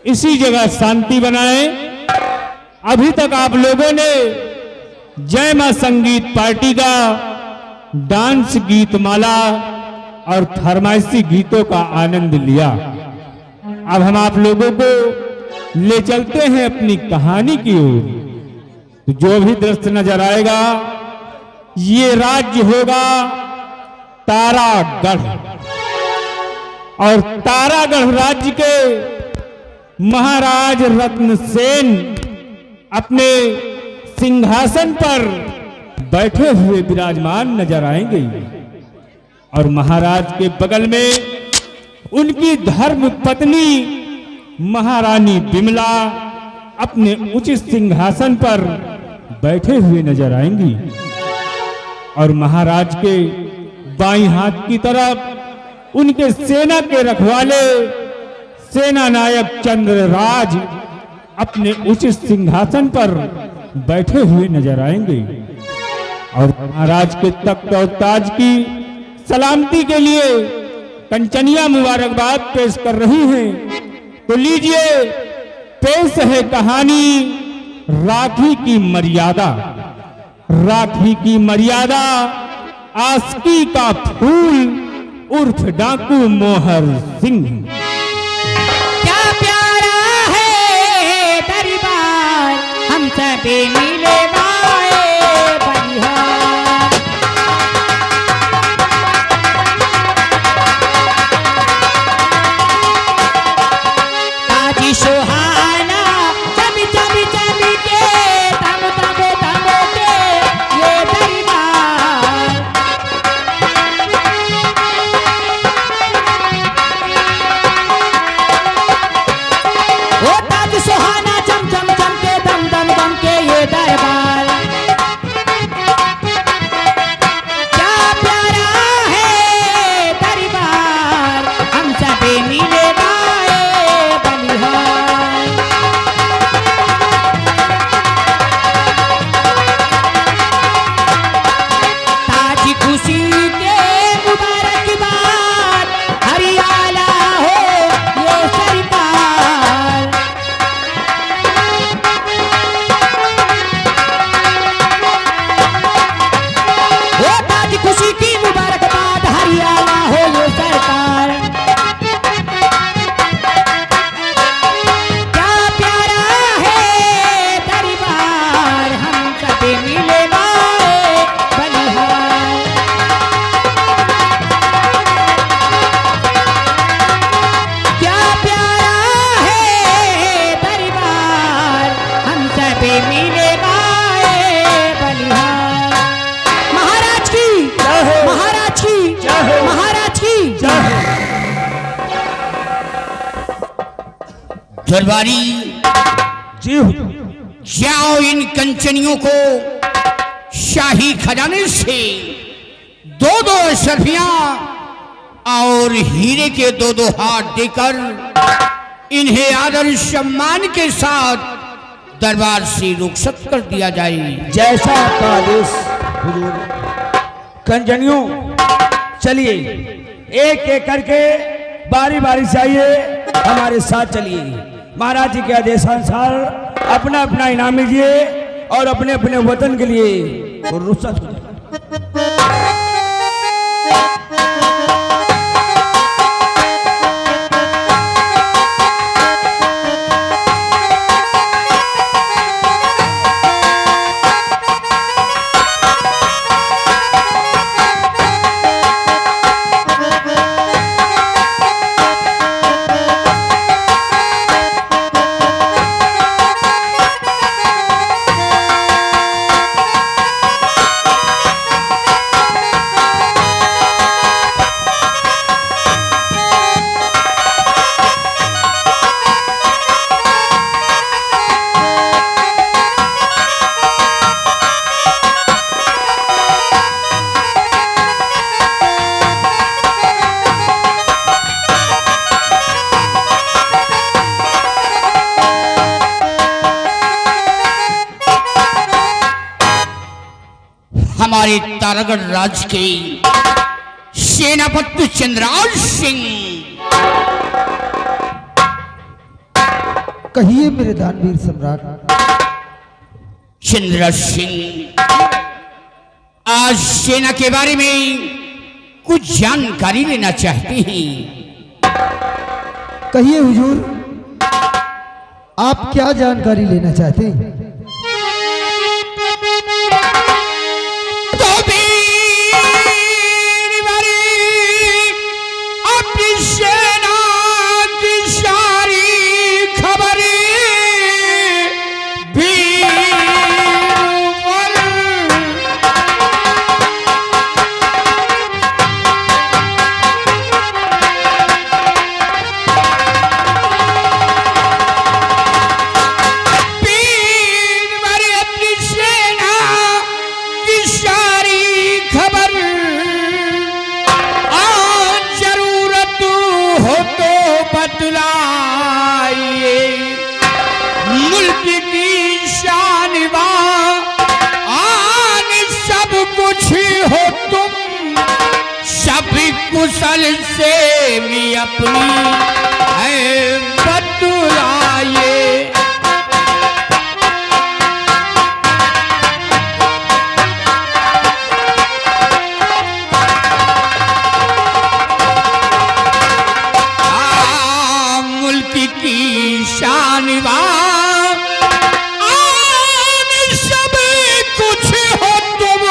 इसी जगह शांति बनाएं। अभी तक आप लोगों ने जय मां संगीत पार्टी का डांस गीतमाला और फरमाइशी गीतों का आनंद लिया। अब हम आप लोगों को ले चलते हैं अपनी कहानी की ओर। तो जो भी दृश्य नजर आएगा ये राज्य होगा तारागढ़, और तारागढ़ राज्य के महाराज रत्नसेन अपने सिंहासन पर बैठे हुए विराजमान नजर आएंगे, और महाराज के बगल में उनकी धर्म पत्नी महारानी बिमला अपने उचित सिंहासन पर बैठे हुए नजर आएंगी, और महाराज के बाईं हाथ की तरफ उनके सेना के रखवाले सेना नायक चंद्रराज अपने उचित सिंहासन पर बैठे हुए नजर आएंगे, और महाराज के तख्त और ताज की सलामती के लिए कंचनिया मुबारकबाद पेश कर रही हैं। तो लीजिए पेश है कहानी राखी की मर्यादा। राखी की मर्यादा आस्की का फूल उर्फ डाकू मोहर सिंह। क्या प्यारा है दरबार हम सभी मिले गाए बलिहार। ताजी सुहाना चमी चमी चमी के तम तम तम के ये दरबार। ओ ताज सुहाना चम चम चम के दम दम दम के ये दरबार। क्या प्यारा है दरबार हम सभी मिले गाए बलिहार। ताज खुशी के मुबारकबाद हरियाला हो ये सरकार। ओ ताज खुशी की मुबारकबाद हरियाला हो ये सरकार। क्या प्यारा है दरबार हम सभी मिले गाए बलिहार। क्या प्यारा है दरबार हम सभी मिले गाए बलिहार। महाराज की महाराज की महाराज की दरबारी जी जाओ इन कंचनियों को शाही खजाने से दो दो अशरफियां और हीरे के दो दो हाथ देकर इन्हें आदर सम्मान के साथ दरबार से रुखसत कर दिया जाए। जैसा आपका आदेश हुजूर। कंजनियों चलिए एक एक करके बारी बारी से आइए हमारे साथ चलिए। महाराज जी के आदेशानुसार अपना अपना इनाम लीजिए और अपने अपने वतन के लिए रुखसत हो जाए। हमारे तारागढ़ राज्य के सेनापति चंद्रराज सिंह कहिए मेरे दानवीर सम्राट। चंद्र सिंह, आज सेना के बारे में कुछ जानकारी लेना चाहते हैं। कहिए हुजूर, आप क्या जानकारी लेना चाहते हैं? तो अपनी सेना की सारी खबरें मुल्क की शान आन सब कुछ हो तुम, सब कुशल से भी अपनी है बतलाइए। की शान आन सब कुछ हो तुम,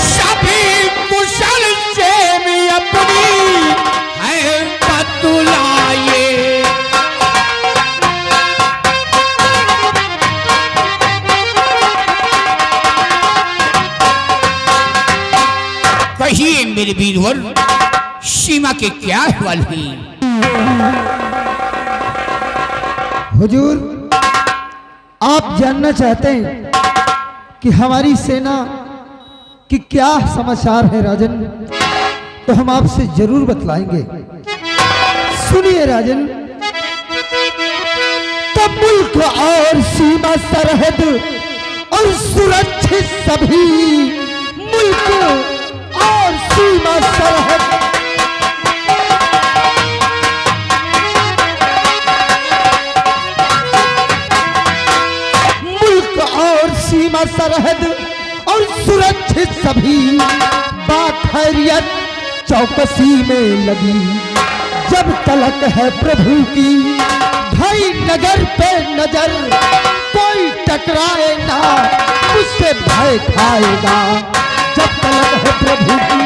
सभी कुशल से भी अपनी है बतलाइए। कहिए मेरे वीरवर, सीमा के क्या हवाल है? हुजूर, आप जानना चाहते हैं कि हमारी सेना की क्या समाचार है राजन, तो हम आपसे जरूर बतलाएंगे। सुनिए राजन। तो मुल्क और सीमा सरहद और सुरक्षित सभी, मुल्क और सीमा सरहद सीमा सरहद और सुरक्षित सभी बाखैरियत चौकसी में लगी। जब तलक है प्रभु की भाई नगर पे नजर, कोई टकराए ना उससे भय खाएगा। जब तलक है प्रभु की।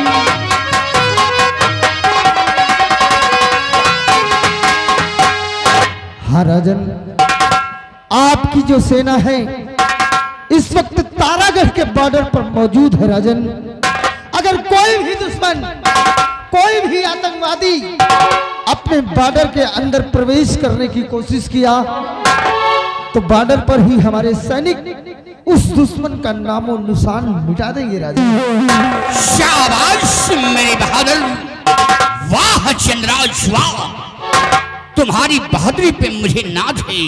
हाँ राजन, आपकी जो सेना है इस वक्त तारागढ़ के बॉर्डर पर मौजूद है राजन। अगर कोई भी दुश्मन, कोई भी आतंकवादी अपने बॉर्डर के अंदर प्रवेश करने की कोशिश किया तो बॉर्डर पर ही हमारे सैनिक उस दुश्मन का नामो निशान मिटा देंगे राजन। शाबाश मेरे बहादुर, वाह चंद्राज वाह, तुम्हारी बहादुरी पे मुझे नाज है।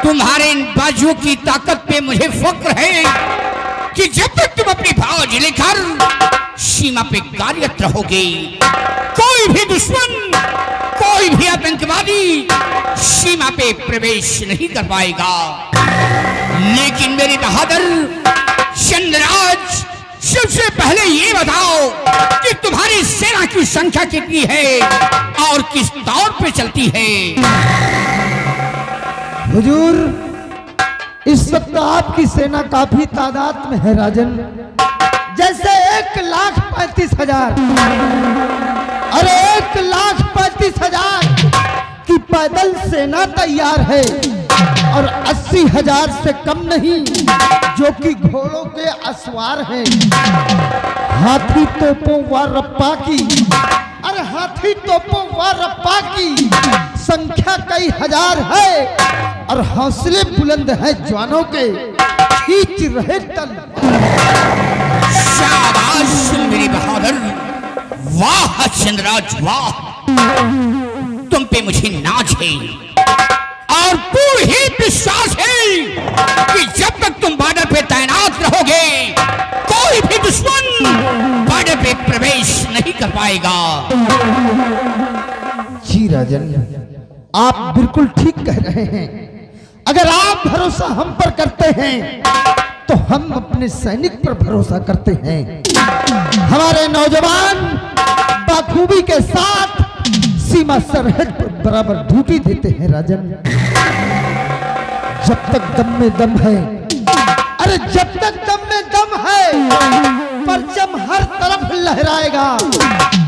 तुम्हारे इन बाजुओं की ताकत पे मुझे फक्र है कि जब तक तुम अपनी फौज लेकर सीमा पे कार्यरत रहोगे, कोई भी दुश्मन, कोई भी आतंकवादी सीमा पे प्रवेश नहीं कर पाएगा। लेकिन मेरे बहादुर चंद्रराज, सबसे पहले ये बताओ कि तुम्हारी सेना की संख्या कितनी है और किस तौर पे चलती है? हुजूर, इस वक्त आपकी सेना काफी तादाद में है राजन। जैसे 1,35,000, अरे 1,35,000 की पैदल सेना तैयार है और 80,000 से कम नहीं जो कि घोड़ों के असवार हैं। हाथी तोपों व रप्पा की, अरे हाथी तोपों व रप्पा की संख्या कई हजार है और हौसले बुलंद हैं जवानों के, खींच रहे तलवार। शाबाश मेरे बहादुर, वाह चंद्रराज वाह, तुम पे मुझे नाज है और पूरी विश्वास है कि जब तक तुम बॉर्डर पे तैनात रहोगे, कोई भी दुश्मन बॉर्डर पे प्रवेश नहीं कर पाएगा। जी राजन, आप बिल्कुल ठीक कह रहे हैं। अगर आप भरोसा हम पर करते हैं तो हम अपने सैनिक पर भरोसा करते हैं। हमारे नौजवान बखूबी के साथ सीमा सरहद पर बराबर ड्यूटी देते हैं राजन। जब तक दम में दम है, अरे जब तक दम में दम है, परचम हर तरफ लहराएगा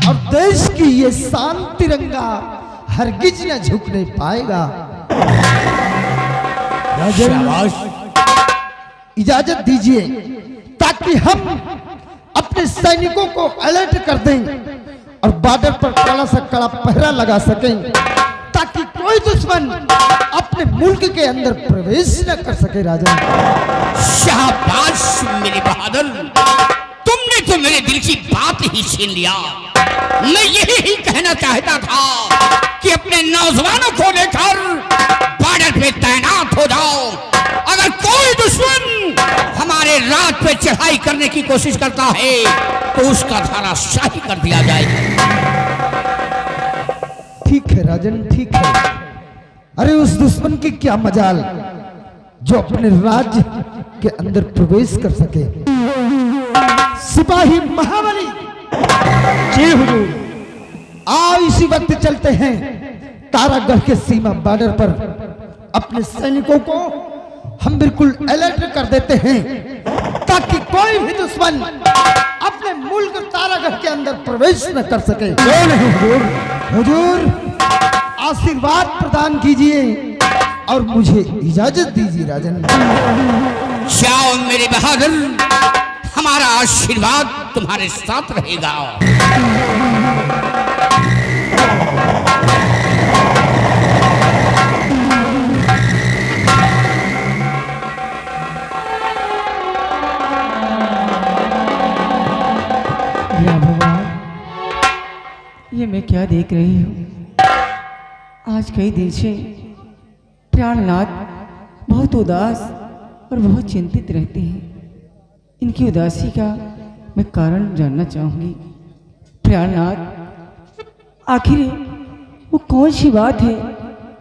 और देश की ये शान तिरंगा हरगिज न झुकने पाएगा। शाबाश। इजाजत दीजिए ताकि हम अपने सैनिकों को अलर्ट कर दें और बॉर्डर पर कड़ा सा कड़ा पहरा लगा सकें, ताकि कोई दुश्मन अपने मुल्क के अंदर प्रवेश न कर सके। राजा शाबाश मेरे बहादुर, तुमने तो मेरे दिल की बात ही छीन लिया। मैं यही कहना चाहता था कि अपने नौजवानों को लेकर बॉर्डर पे तैनात हो जाओ। अगर कोई दुश्मन हमारे रात पे चढ़ाई करने की कोशिश करता है तो उसका धराशाही कर दिया जाएगा। ठीक है राजन, ठीक है। अरे उस दुश्मन की क्या मजाल जो अपने राज्य के अंदर प्रवेश कर सके। सिपाही महाबली जी हुजूर, आओ इसी वक्त चलते हैं तारागढ़ के सीमा बॉर्डर पर। अपने सैनिकों को हम बिल्कुल अलर्ट कर देते हैं ताकि कोई भी दुश्मन अपने मुल्क तारागढ़ के अंदर प्रवेश न कर सके। क्यों नहीं हुजूर? हुजूर आशीर्वाद प्रदान कीजिए और मुझे इजाजत दीजिए राजन। जाओ मेरे बहादुर, हमारा आशीर्वाद तुम्हारे साथ रहेगा। या भगवान, ये मैं क्या देख रही हूँ? आज कई दिन से प्राणनाथ बहुत उदास और बहुत चिंतित रहते हैं। इनकी उदासी का मैं कारण जानना चाहूँगी। प्राणनाथ, आखिर वो कौन सी बात है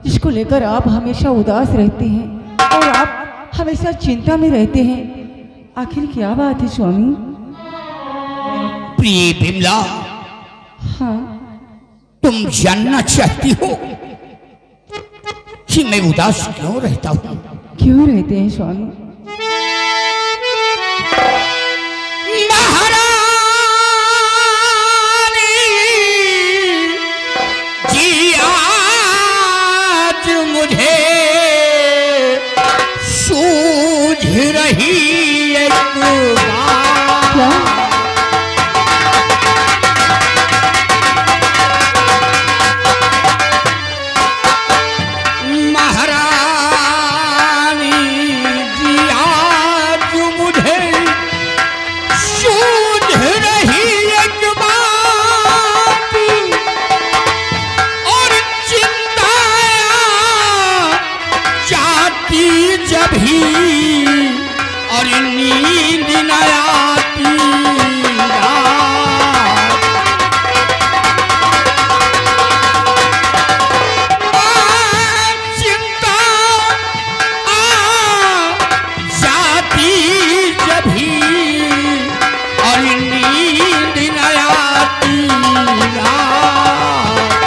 जिसको लेकर आप हमेशा उदास रहते हैं और आप हमेशा चिंता में रहते हैं? आखिर क्या बात है स्वामी? प्रिय बिमला, हाँ, तुम जानना चाहती हो कि मैं उदास क्यों रहता हूँ? क्यों रहते हैं स्वामी? महारानी जी आज मुझे सूझ रही एक बात। क्या? और नींद न आती चिंता जाती जब ही और नींद न आती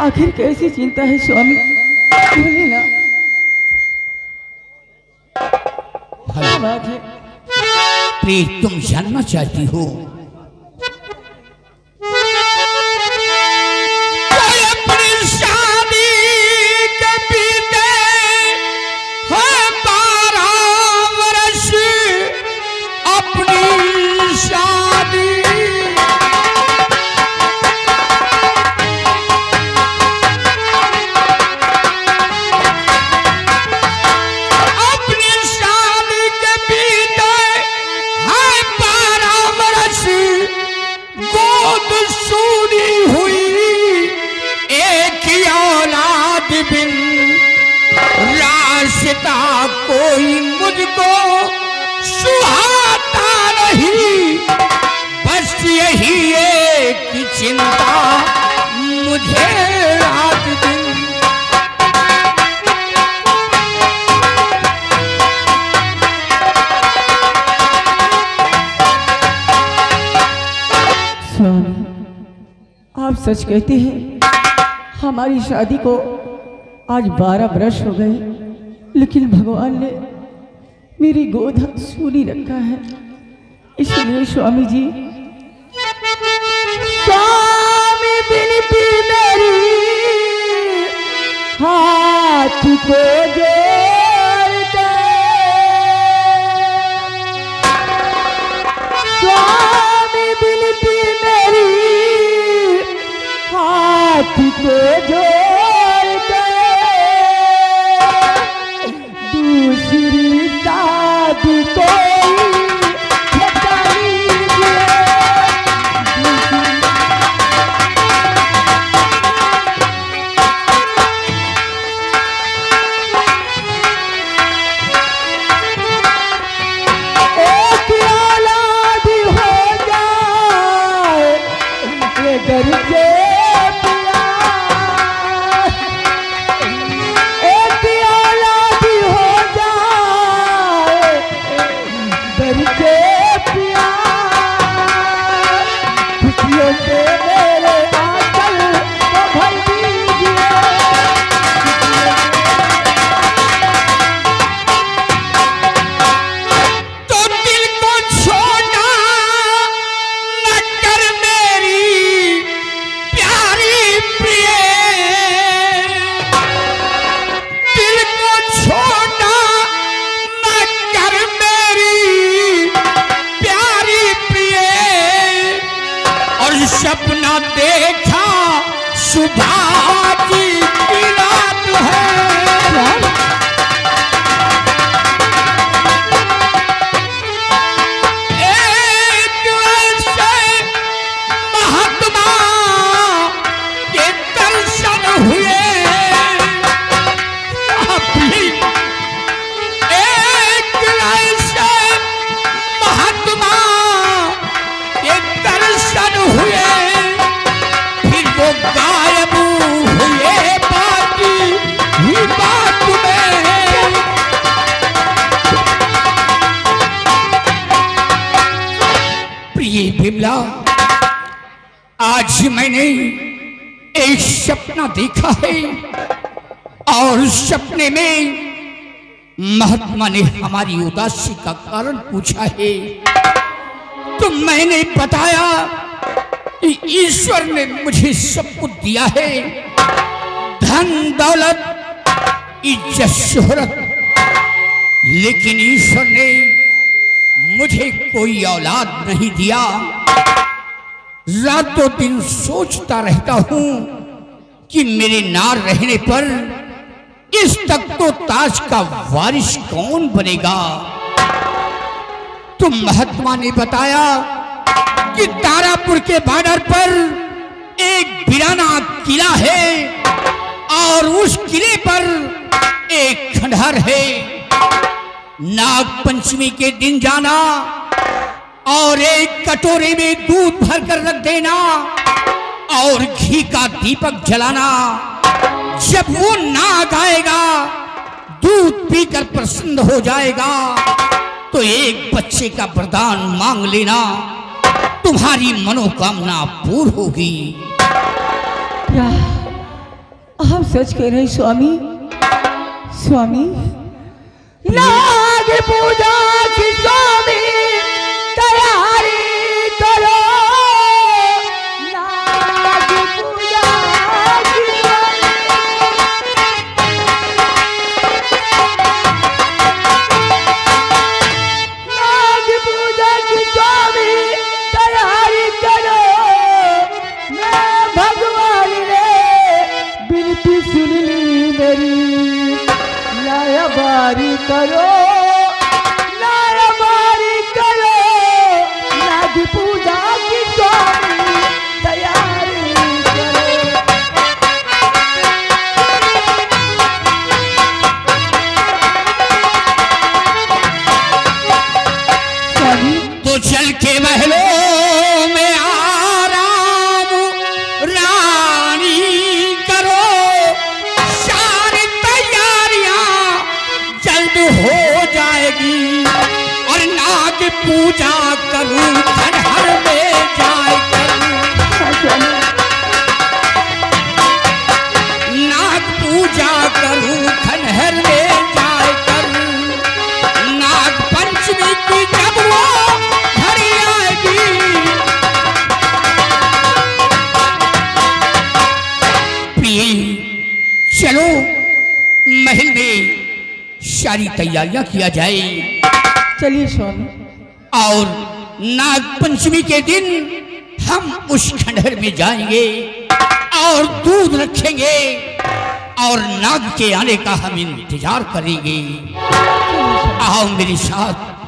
आखिर कैसी चिंता है स्वामी? बोलिए ना। बात है? प्रिय, तुम जानना चाहती हो अपनी शादी के बीते हैं 12 वर्ष, अपनी शादी रास्ता कोई मुझको सुहाता नहीं, बस यही एक चिंता मुझे रात दिन। स्वामी, आप सच कहते हैं, हमारी शादी को आज 12 वर्ष हो गए, लेकिन भगवान ने मेरी गोद सूली रखा है। इसलिए स्वामी जी, स्वामी बिनती मेरी हाथ को जोड़ते, स्वामी बिनती मेरी हाथ को जोड़ते, दूसरी शादी कोई बता लीजिए। एक औलाद हो जाए ये घर के पिया, एक औलाद हो जाए घर के पिया, खुशियों से मेरे आंचल को भर दीजिए। तो दिल को छोड़ा न कर मेरी प्यारी प्रिय, दिल को छोड़ा न कर मेरी प्यारी प्रिय, और सपना देखा सुबह की रात है। एक ऐसे महात्मा के दर्शन हुए, अपनी एक ऐसे महात्मा के दर्शन हुए, फिर वो गायब हुए बाकी ही बात में। प्रिय बिमला, आज मैंने एक सपना देखा है, और सपने में महात्मा ने हमारी उदासी का कारण पूछा है, तो मैंने बताया कि ईश्वर ने मुझे सब कुछ दिया है, धन दौलत इज्जत शोहरत, लेकिन ईश्वर ने मुझे कोई औलाद नहीं दिया। रातों दिन सोचता रहता हूं कि मेरे ना रहने पर इस तख्तो ताज का वारिस कौन बनेगा। तो महात्मा ने बताया कि तारापुर के बॉर्डर पर एक वीराना किला है, और उस किले पर एक खंडहर है। नाग पंचमी के दिन जाना और एक कटोरे में दूध भरकर रख देना और घी का दीपक जलाना। जब वो नाग आएगा, दूध पीकर प्रसन्न हो जाएगा, तो एक बच्चे का वरदान मांग लेना, तुम्हारी मनोकामना पूर्ण होगी। क्या आप सच कह रहे हैं स्वामी? स्वामी, नाग पूजा की स्वामी तैयारी करो, नाग पूजा की नाग पूजा की स्वामी तैयारी करो। मैं भगवान ने विनती सुन ली मेरी, लाया बारी करो, लाया बारी करो, नाग पूजा की स्वामी तैयारी करो। स्वामी तो चल के महलों में आराम रानी करो, सारी तैयारियां जल्द हो जाएगी, और नाग पूजा करूं खंडहर में जाकर, नाग पूजा करूं खंडहर में जाकर, नाग पंचमी की जब वो घड़ी आएगी, प्रिय चलो महल में सारी तैयारियां किया जाए, चलिए स्वामी। और नाग पंचमी के दिन हम उस खंडहर में जाएंगे और दूध रखेंगे और नाग के आने का हम इंतजार करेंगे। आओ मेरे साथ।